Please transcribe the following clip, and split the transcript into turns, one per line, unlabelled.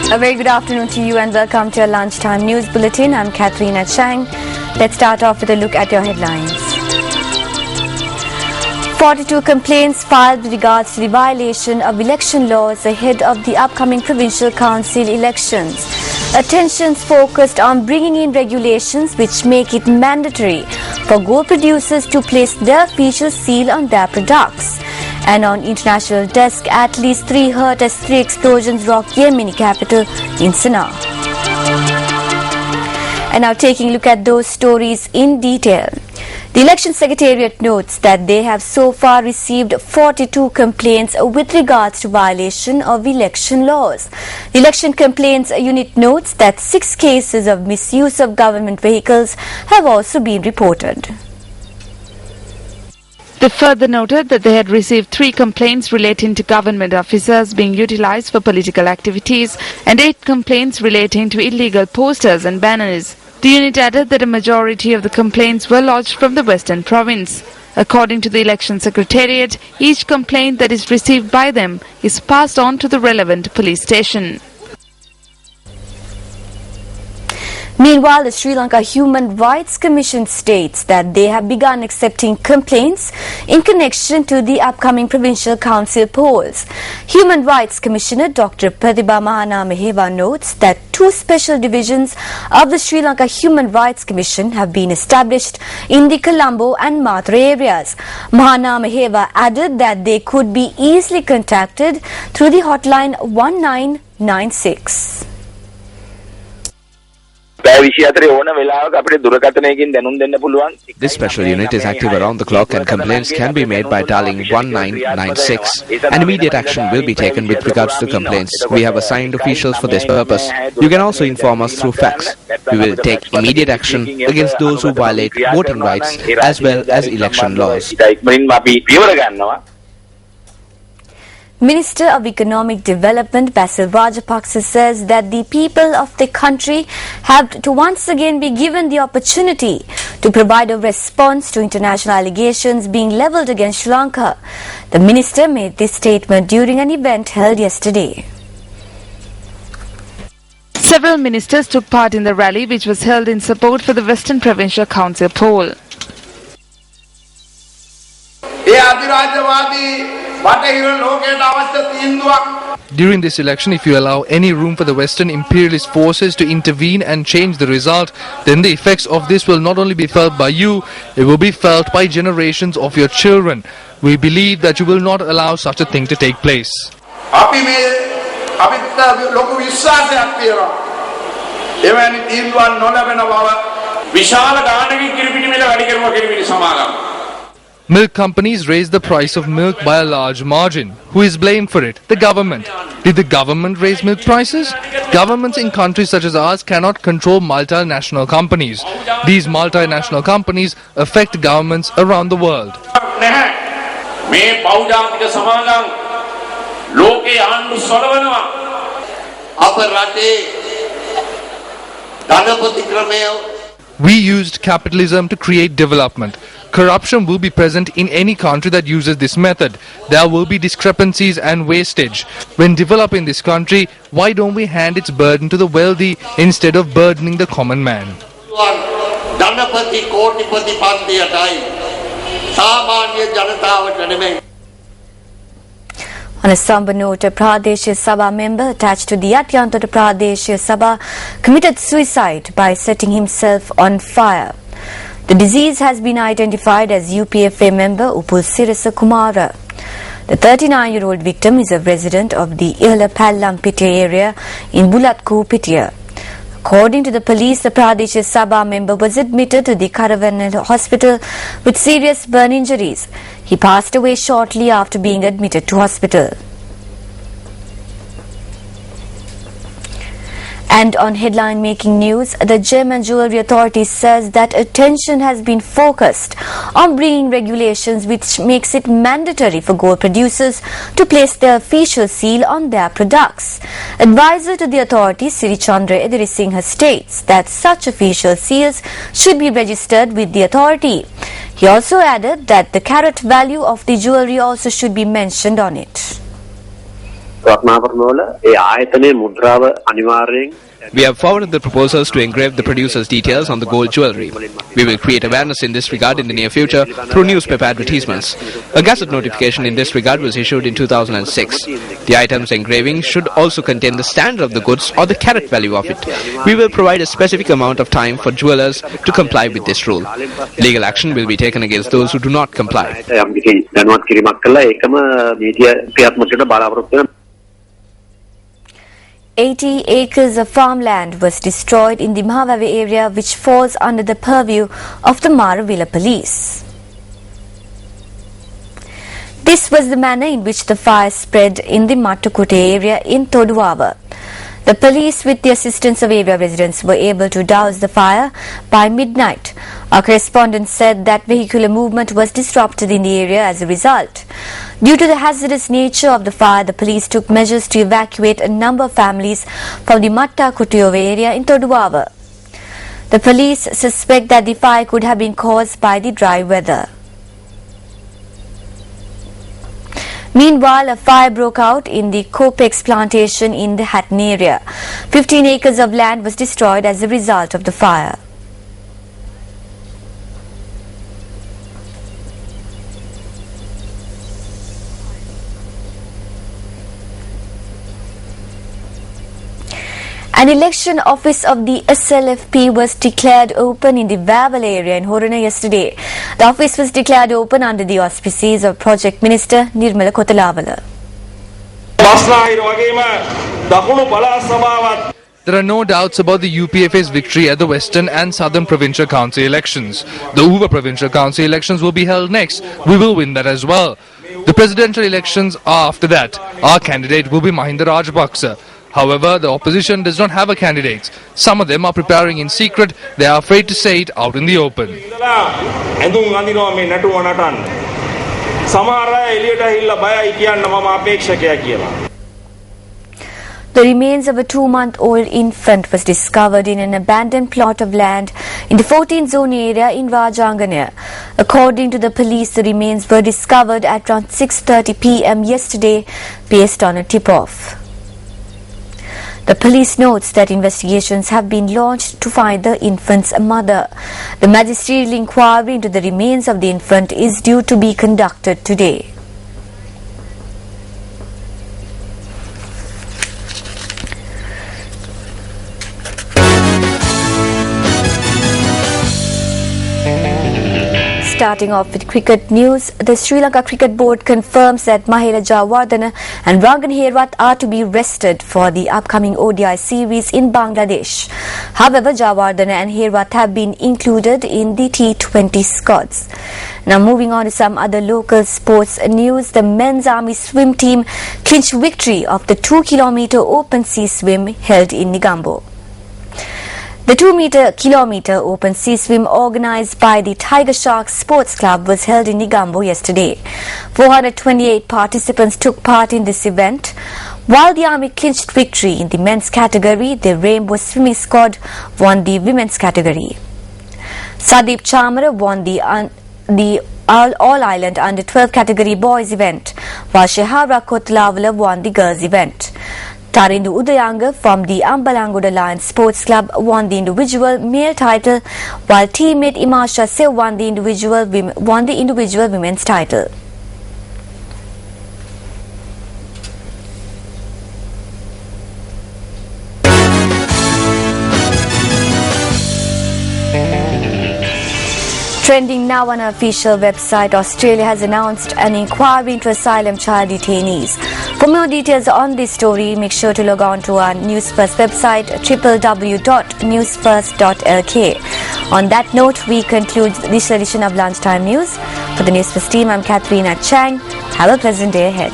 A very good afternoon to you and welcome to your lunchtime news bulletin. I'm Katharina Chang. Let's start off with a look at your headlines. 42 complaints filed with regards to the violation of election laws ahead of the upcoming provincial council elections. Attention's focused on bringing in regulations which make it mandatory for gold producers to place their official seal on their products. And on international desk, at least 3 hurt as 3 explosions rock Yemeni capital in Sana'a. And now taking a look at those stories in detail. The Election Secretariat notes that they have so far received 42 complaints with regards to violation of election laws. The Election Complaints Unit notes that 6 cases of misuse of government vehicles have also been reported.
They further noted that they had received 3 complaints relating to government officers being utilized for political activities and 8 complaints relating to illegal posters and banners. The unit added that a majority of the complaints were lodged from the Western Province. According to the Election Secretariat, each complaint that is received by them is passed on to the relevant police station.
Meanwhile, the Sri Lanka Human Rights Commission states that they have begun accepting complaints in connection to the upcoming provincial council polls. Human Rights Commissioner Dr. Pratibha Mahanameheva notes that 2 special divisions of the Sri Lanka Human Rights Commission have been established in the Colombo and Mathura areas. Mahanameheva added that they could be easily contacted through the hotline 1996.
This special unit is active around the clock and complaints can be made by dialing 1996. An immediate action will be taken with regards to complaints. We have assigned officials for this purpose. You can also inform us through fax. We will take immediate action against those who violate voting rights as well as election laws.
Minister of Economic Development Basil Rajapaksa says that the people of the country have to once again be given the opportunity to provide a response to international allegations being levelled against Sri Lanka. The minister made this statement during an event held yesterday.
Several ministers took part in the rally which was held in support for the Western Provincial Council poll.
During this election, if you allow any room for the Western imperialist forces to intervene and change the result, then the effects of this will not only be felt by you, it will be felt by generations of your children. We believe that you will not allow such a thing to take place. Milk companies raised the price of milk by a large margin. Who is blamed for it? The government. Did the government raise milk prices? Governments in countries such as ours cannot control multinational companies. These multinational companies affect governments around the world. We used capitalism to create development. Corruption will be present in any country that uses this method. There will be discrepancies and wastage. When developing this country, why don't we hand its burden to the wealthy instead of burdening the common man?
On a somber note, a Pradeshya Sabha member attached to the Atyantota Pradeshya Sabha committed suicide by setting himself on fire. The disease has been identified as UPFA member Upul Sirasa Kumara. The 39-year-old victim is a resident of the Ihalapallam Pitya area in Bulatku Pitya. According to the police, the Pradeshya Sabha member was admitted to the Karavan hospital with serious burn injuries. He passed away shortly after being admitted to hospital. And on headline making news, the Gem and Jewellery Authority says that attention has been focused on bringing regulations which makes it mandatory for gold producers to place their official seal on their products. Advisor to the authority, Siri Chandra Edirisinghe, states that such official seals should be registered with the authority. He also added that the carat value of the jewellery also should be mentioned on it.
We have forwarded the proposals to engrave the producer's details on the gold jewellery. We will create awareness in this regard in the near future through newspaper advertisements. A gazette notification in this regard was issued in 2006. The item's engraving should also contain the standard of the goods or the carat value of it. We will provide a specific amount of time for jewellers to comply with this rule. Legal action will be taken against those who do not comply.
80 acres of farmland was destroyed in the Mahawave area, which falls under the purview of the Maravilla police. This was the manner in which the fire spread in the Mattukute area in Toduwava. The police, with the assistance of area residents, were able to douse the fire by midnight. Our correspondent said that vehicular movement was disrupted in the area as a result. Due to the hazardous nature of the fire, the police took measures to evacuate a number of families from the Mattukute area in Toduwava. The police suspect that the fire could have been caused by the dry weather. Meanwhile, a fire broke out in the Copex plantation in the Hatton area. 15 acres of land was destroyed as a result of the fire. An election office of the SLFP was declared open in the Waval area in Horana yesterday. The office was declared open under the auspices of Project Minister Nirmala Kotalawala.
There are no doubts about the UPFA's victory at the Western and Southern Provincial Council elections. The Uva Provincial Council elections will be held next. We will win that as well. The presidential elections are after that. Our candidate will be Mahinda Rajapaksa. However, the opposition does not have a candidate. Some of them are preparing in secret. They are afraid to say it out in the open.
The remains of a 2-month-old infant was discovered in an abandoned plot of land in the 14th zone area in Rajangana. According to the police, the remains were discovered at around 6:30 p.m. yesterday based on a tip-off. The police notes that investigations have been launched to find the infant's mother. The magisterial inquiry into the remains of the infant is due to be conducted today. Starting off with cricket news, the Sri Lanka Cricket Board confirms that Mahela Jayawardene and Rangan Herwat are to be rested for the upcoming ODI series in Bangladesh. However, Jayawardene and Herwat have been included in the T20 squads. Now moving on to some other local sports news, the men's army swim team clinched victory of the 2-kilometer open sea swim held in Negombo. The 2-kilometer open sea swim organized by the Tiger Shark Sports Club was held in Negombo yesterday. 428 participants took part in this event. While the Army clinched victory in the men's category, the Rainbow Swimming Squad won the women's category. Sadeep Chamara won the All-Island Under-12 category boys event, while Shehara Kotlawala won the girls event. Tarindu Udayanga from the Ambalangoda Lions Sports Club won the individual male title, while teammate Imasha Sew won the individual women's title. Trending now on our official website, Australia has announced an inquiry into asylum child detainees. For more details on this story, make sure to log on to our Newsfirst website, www.newsfirst.lk. On that note, we conclude this edition of Lunchtime News. For the Newsfirst team, I'm Katharina Chang. Have a pleasant day ahead.